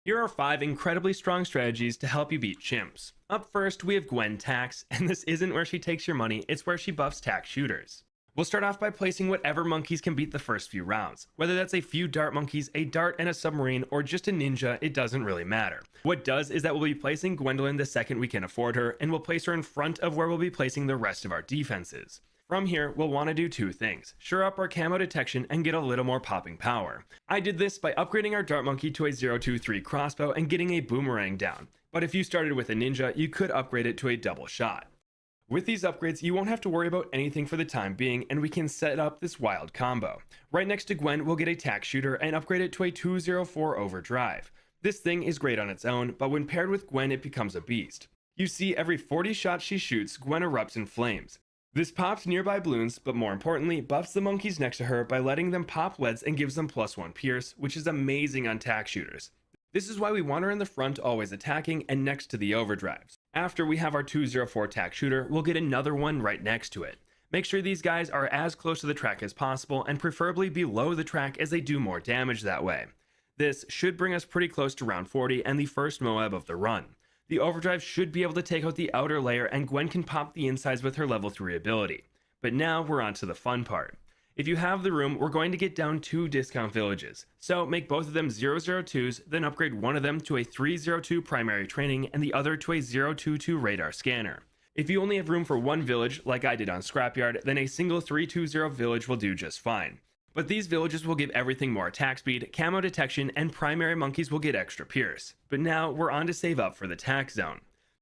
Here are 5 incredibly strong strategies to help you beat chimps. Up first, we have Gwen Tax, and this isn't where she takes your money, it's where she buffs tax shooters. We'll start off by placing whatever monkeys can beat the first few rounds. Whether that's a few dart monkeys, a dart and a submarine, or just a ninja, it doesn't really matter. What does is that we'll be placing Gwendolyn the second we can afford her, and we'll place her in front of where we'll be placing the rest of our defenses. From here, we'll want to do 2 things. Sure up our camo detection and get a little more popping power. I did this by upgrading our dart monkey to a 023 crossbow and getting a boomerang down. But if you started with a ninja, you could upgrade it to a double shot. With these upgrades, you won't have to worry about anything for the time being, and we can set up this wild combo. Right next to Gwen, we'll get a tax shooter and upgrade it to a 204 overdrive. This thing is great on its own, but when paired with Gwen, it becomes a beast. You see, every 40 shots she shoots, Gwen erupts in flames. This pops nearby balloons, but more importantly, buffs the monkeys next to her by letting them pop leads and gives them +1 pierce, which is amazing on tax shooters. This is why we want her in the front always attacking and next to the overdrives. After we have our 204 tax shooter, we'll get another one right next to it. Make sure these guys are as close to the track as possible and preferably below the track as they do more damage that way. This should bring us pretty close to round 40 and the first Moab of the run. The overdrive should be able to take out the outer layer and Gwen can pop the insides with her level 3 ability. But now we're on to the fun part. If you have the room, we're going to get down 2 discount villages. So make both of them 002s, then upgrade one of them to a 302 primary training and the other to a 022 radar scanner. If you only have room for one village, like I did on Scrapyard, then a single 320 village will do just fine. But these villages will give everything more attack speed, camo detection, and primary monkeys will get extra pierce. But now we're on to save up for the tax zone.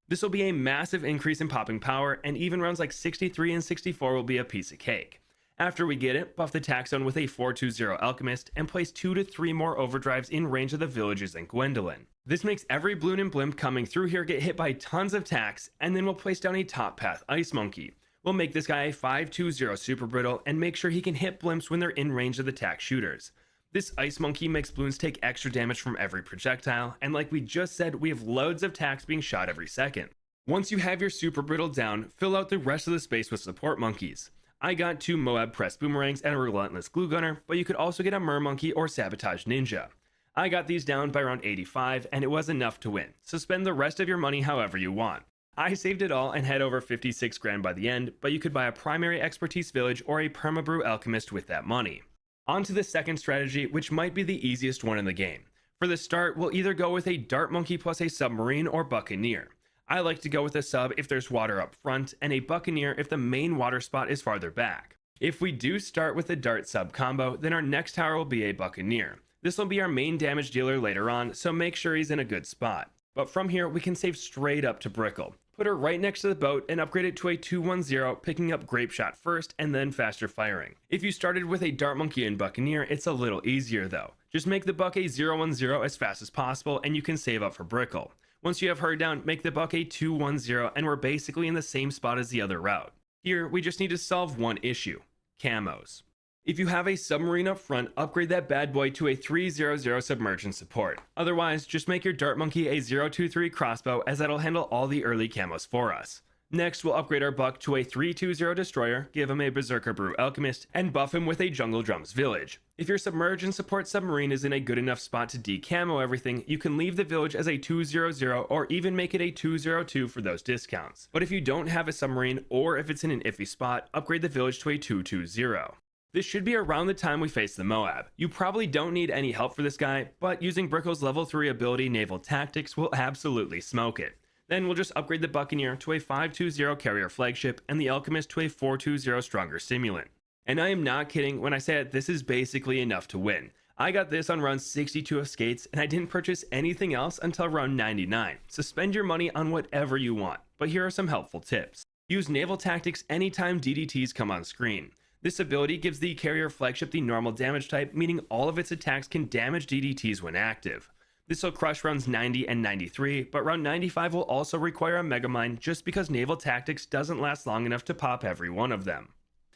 This will be a massive increase in popping power, and even rounds like 63 and 64 will be a piece of cake. After we get it, buff the tax zone with a 420 Alchemist, and place 2 to 3 more overdrives in range of the villages and Gwendolyn. This makes every Bloon and Blimp coming through here get hit by tons of tax, and then we'll place down a top path Ice Monkey. We'll make this guy a 520 Super Brittle and make sure he can hit blimps when they're in range of the tax shooters. This Ice Monkey makes Bloons take extra damage from every projectile, and like we just said, we have loads of tax being shot every second. Once you have your Super Brittle down, fill out the rest of the space with support monkeys. I got 2 Moab Press Boomerangs and a Relentless Glue Gunner, but you could also get a Mer Monkey or Sabotage Ninja. I got these down by around 85 and it was enough to win, so spend the rest of your money however you want. I saved it all and had over 56 grand by the end, but you could buy a primary expertise village or a permabrew alchemist with that money. On to the second strategy, which might be the easiest one in the game. For the start, we'll either go with a dart monkey plus a submarine or buccaneer. I like to go with a sub if there's water up front, and a buccaneer if the main water spot is farther back. If we do start with a dart sub combo, then our next tower will be a buccaneer. This will be our main damage dealer later on, so make sure he's in a good spot. But from here, we can save straight up to Brickle. Put her right next to the boat and upgrade it to a 210, picking up Grape Shot first and then faster firing. If you started with a Dart Monkey and Buccaneer, it's a little easier though. Just make the Buck a 010 as fast as possible and you can save up for Brickle. Once you have her down, make the Buck a 210 and we're basically in the same spot as the other route. Here, we just need to solve one issue: camos. If you have a submarine up front, upgrade that bad boy to a 300 submergent support. Otherwise, just make your Dart Monkey a 023 crossbow as that'll handle all the early camos for us. Next, we'll upgrade our Buck to a 320 destroyer, give him a Berserker Brew Alchemist, and buff him with a Jungle Drums Village. If your submerge and support submarine is in a good enough spot to decamo everything, you can leave the village as a 200 or even make it a 202 for those discounts. But if you don't have a submarine or if it's in an iffy spot, upgrade the village to a 220. This should be around the time we face the Moab. You probably don't need any help for this guy, but using Brickle's level 3 ability Naval Tactics will absolutely smoke it. Then we'll just upgrade the Buccaneer to a 520 carrier flagship and the Alchemist to a 420 stronger stimulant. And I am not kidding when I say that this is basically enough to win. I got this on round 62 of Skates and I didn't purchase anything else until round 99, so spend your money on whatever you want. But here are some helpful tips. Use Naval Tactics anytime DDTs come on screen. This ability gives the carrier flagship the normal damage type, meaning all of its attacks can damage DDTs when active. This will crush rounds 90 and 93, but round 95 will also require a Megamind just because Naval Tactics doesn't last long enough to pop every one of them.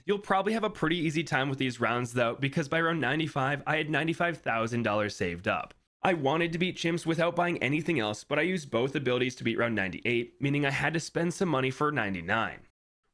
You'll probably have a pretty easy time with these rounds though, because by round 95 I had $95,000 saved up. I wanted to beat Chimps without buying anything else, but I used both abilities to beat round 98, meaning I had to spend some money for 99.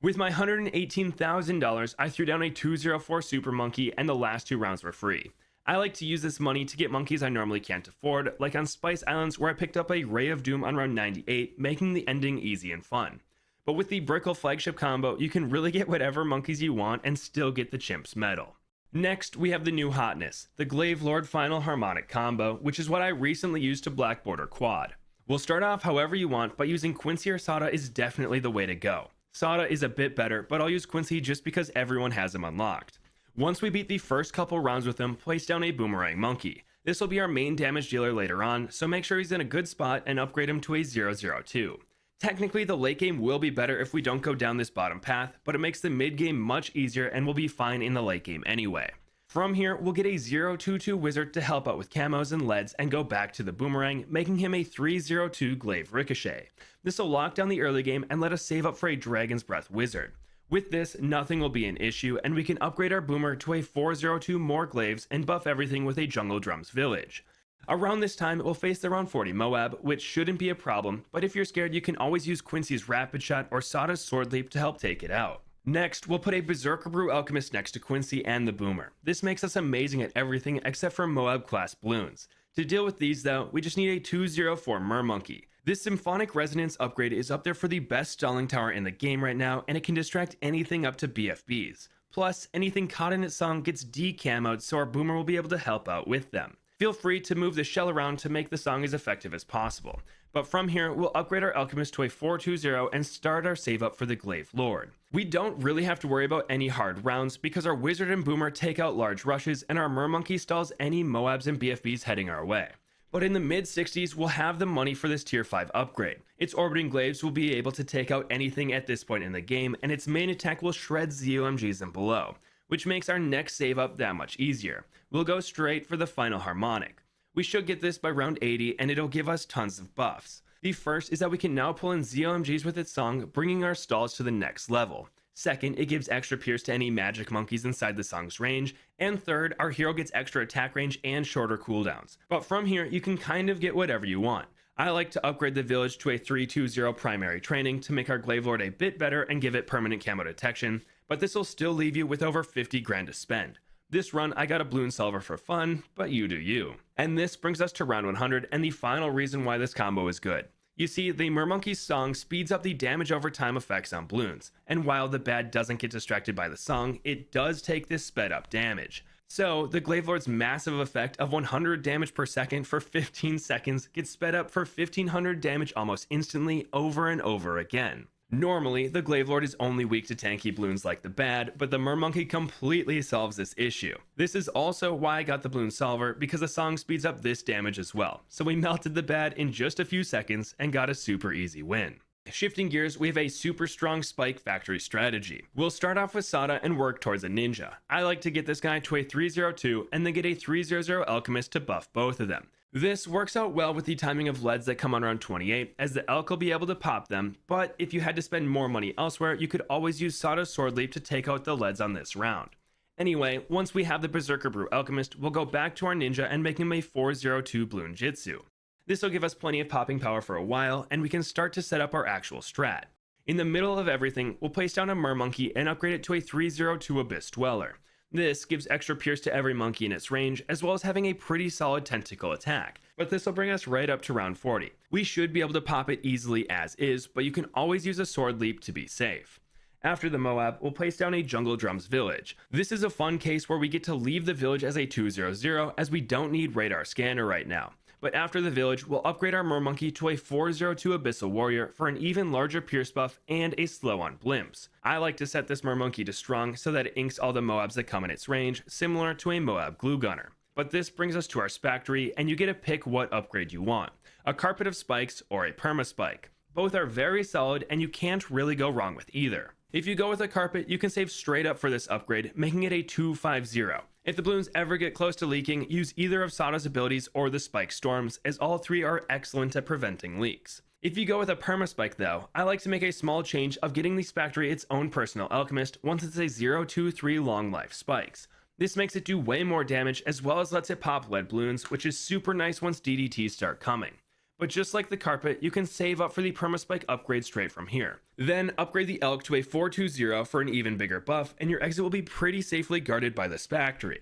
With my $118,000, I threw down a 204 Super Monkey and the last 2 rounds were free. I like to use this money to get monkeys I normally can't afford, like on Spice Islands where I picked up a Ray of Doom on round 98, making the ending easy and fun. But with the Brickle flagship combo, you can really get whatever monkeys you want and still get the Chimps medal. Next, we have the new hotness, the Glaive Lord Final Harmonic combo, which is what I recently used to Black Border Quad. We'll start off however you want, but using Quincy or Sada is definitely the way to go. Sada is a bit better, but I'll use Quincy just because everyone has him unlocked. Once we beat the first couple rounds with him, place down a Boomerang Monkey. This will be our main damage dealer later on, so make sure he's in a good spot and upgrade him to a 002. Technically, the late game will be better if we don't go down this bottom path, but it makes the mid game much easier and will be fine in the late game anyway. From here, we'll get a 022 wizard to help out with camos and leads and go back to the Boomerang, making him a 302 Glaive Ricochet. This will lock down the early game and let us save up for a Dragon's Breath wizard. With this, nothing will be an issue and we can upgrade our Boomer to a 402 more Glaives and buff everything with a Jungle Drums Village. Around this time, we'll face the round 40 Moab, which shouldn't be a problem, but if you're scared, you can always use Quincy's Rapid Shot or Sada's Sword Leap to help take it out. Next, we'll put a Berserker Brew Alchemist next to Quincy and the Boomer. This makes us amazing at everything except for Moab class Bloons. To deal with these though, we just need a 204 Mermonkey. This Symphonic Resonance upgrade is up there for the best stalling tower in the game right now, and it can distract anything up to BFBs. Plus, anything caught in its song gets decamoed, so our Boomer will be able to help out with them. Feel free to move the shell around to make the song as effective as possible. But from here, we'll upgrade our Alchemist to a 420 and start our save up for the Glaive Lord. We don't really have to worry about any hard rounds because our Wizard and Boomer take out large rushes and our Mermonkey stalls any Moabs and BFBs heading our way. But in the mid 60s, we'll have the money for this tier 5 upgrade. Its Orbiting Glaives will be able to take out anything at this point in the game, and its main attack will shred ZOMGs and below, which makes our next save up that much easier. We'll go straight for the Final Harmonic. We should get this by round 80 and it'll give us tons of buffs. The first is that we can now pull in ZOMGs with its song, bringing our stalls to the next level. Second, it gives extra pierce to any magic monkeys inside the song's range. And third, our hero gets extra attack range and shorter cooldowns. But from here, you can kind of get whatever you want. I like to upgrade the village to a 320 primary training to make our Glaive Lord a bit better and give it permanent camo detection, but this will still leave you with over 50 grand to spend. This run, I got a Bloon Salver for fun, but you do you. And this brings us to round 100 and the final reason why this combo is good. You see, the Mermonkey's song speeds up the damage over time effects on Bloons, and while the bad doesn't get distracted by the song, it does take this sped up damage. So, the Glaive Lord's massive effect of 100 damage per second for 15 seconds gets sped up for 1500 damage almost instantly over and over again. Normally, the Glaive Lord is only weak to tanky Bloons like the bad, but the Mermonkey completely solves this issue. This is also why I got the Bloon Salver, because the song speeds up this damage as well. So we melted the bad in just a few seconds and got a super easy win. Shifting gears, we have a super strong spike factory strategy. We'll start off with Sada and work towards a ninja. I like to get this guy to a 302 and then get a 300 Alchemist to buff both of them. This works out well with the timing of leads that come on around 28, as the Elk will be able to pop them, but if you had to spend more money elsewhere, you could always use Sada's Sword Leap to take out the leads on this round. Anyway, once we have the Berserker Brew Alchemist, we'll go back to our ninja and make him a 402 Bloon Jitsu. This will give us plenty of popping power for a while, and we can start to set up our actual strat. In the middle of everything, we'll place down a Mermonkey and upgrade it to a 302 Abyss Dweller. This gives extra pierce to every monkey in its range, as well as having a pretty solid tentacle attack, but this will bring us right up to round 40. We should be able to pop it easily as is, but you can always use a Sword Leap to be safe. After the Moab, we'll place down a Jungle Drums Village. This is a fun case where we get to leave the village as a 200 as we don't need Radar Scanner right now. But after the village, we'll upgrade our Mermonkey to a 402 Abyssal Warrior for an even larger pierce buff and a slow on blimps. I like to set this Mermonkey to strong so that it inks all the Moabs that come in its range, similar to a Moab Glue Gunner. But this brings us to our Spectre, and you get to pick what upgrade you want. A Carpet of Spikes or a Perma Spike. Both are very solid and you can't really go wrong with either. If you go with a Carpet, you can save straight up for this upgrade, making it a 250. If the Bloons ever get close to leaking, use either of Sada's abilities or the Spike Storms, as all three are excellent at preventing leaks. If you go with a Permaspike though, I like to make a small change of getting the Spectre its own personal Alchemist once it's a 023 long life spikes. This makes it do way more damage as well as lets it pop lead Bloons, which is super nice once DDTs start coming. But just like the Carpet, you can save up for the Permaspike upgrade straight from here. Then upgrade the Elk to a 420 for an even bigger buff, and your exit will be pretty safely guarded by the Spectre.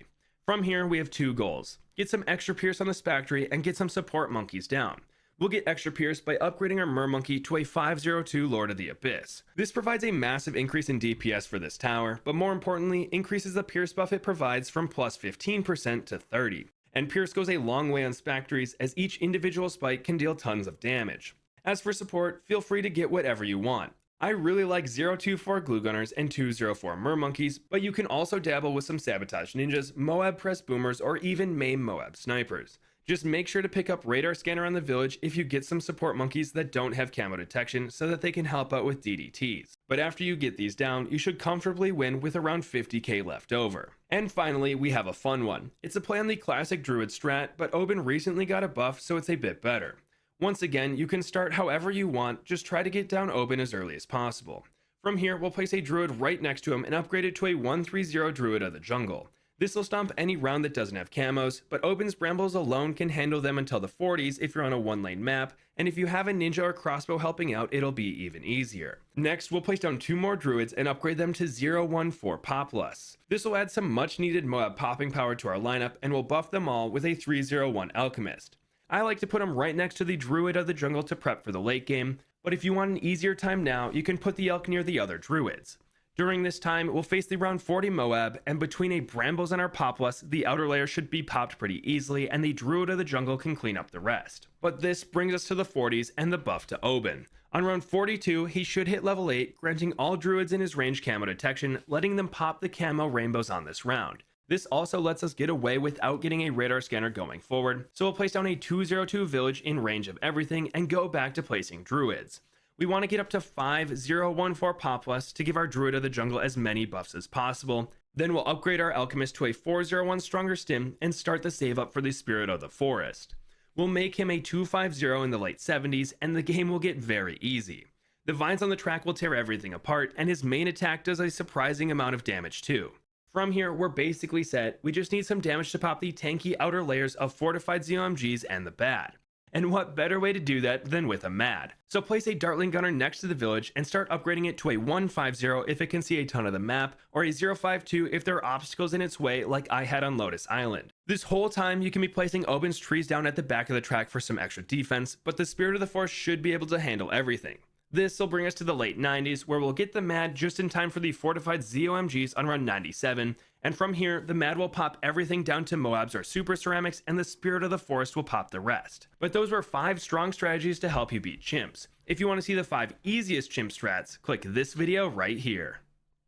From here, we have two goals. Get some extra Pierce on the Spectre and get some support monkeys down. We'll get extra Pierce by upgrading our Mermonkey to a 502 Lord of the Abyss. This provides a massive increase in DPS for this tower, but more importantly, increases the Pierce buff it provides from plus 15% to 30%. And Pierce goes a long way on Spectres, as each individual spike can deal tons of damage. As for support, feel free to get whatever you want. I really like 024 Glue Gunners and 204 Mermonkeys, but you can also dabble with some Sabotage Ninjas, Moab Press Boomers, or even Maim Moab Snipers. Just make sure to pick up Radar Scanner on the village if you get some support monkeys that don't have camo detection so that they can help out with DDTs. But after you get these down, you should comfortably win with around 50k left over. And finally, we have a fun one. It's a play on the classic Druid strat, but Oben recently got a buff so it's a bit better. Once again, you can start however you want, just try to get down Oben as early as possible. From here, we'll place a Druid right next to him and upgrade it to a 130 Druid of the Jungle. This will stomp any round that doesn't have camos, but Oben's Brambles alone can handle them until the 40s if you're on a one-lane map, and if you have a ninja or crossbow helping out, it'll be even easier. Next, we'll place down 2 more Druids and upgrade them to 014 Populus. This will add some much-needed Moab popping power to our lineup, and will buff them all with a 301 Alchemist. I like to put them right next to the Druid of the Jungle to prep for the late game, but if you want an easier time now, you can put the Elk near the other Druids. During this time, we'll face the round 40 Moab, and between a Brambles and our Populus, the outer layer should be popped pretty easily, and the Druid of the Jungle can clean up the rest. But this brings us to the 40s and the buff to Oben. On round 42, he should hit level 8, granting all Druids in his range camo detection, letting them pop the camo rainbows on this round. This also lets us get away without getting a radar scanner going forward, so we'll place down a 202 village in range of everything and go back to placing Druids. We want to get up to 5014 Populus to give our Druid of the Jungle as many buffs as possible. Then we'll upgrade our Alchemist to a 401 Stronger Stim and start the save up for the Spirit of the Forest. We'll make him a 250 in the late 70s, and the game will get very easy. The vines on the track will tear everything apart, and his main attack does a surprising amount of damage too. From here, we're basically set. We just need some damage to pop the tanky outer layers of fortified ZOMGs and the bad. And what better way to do that than with a MAD? So place a Dartling Gunner next to the village and start upgrading it to a 150 if it can see a ton of the map, or a 052 if there are obstacles in its way like I had on Lotus Island. This whole time you can be placing Oben's trees down at the back of the track for some extra defense, but the Spirit of the Forest should be able to handle everything. This will bring us to the late 90s, where we'll get the MAD just in time for the fortified ZOMGs on round 97, and from here, the MAD will pop everything down to Moabs or Super Ceramics, and the Spirit of the Forest will pop the rest. But those were 5 strong strategies to help you beat chimps. If you want to see the 5 easiest chimp strats, click this video right here.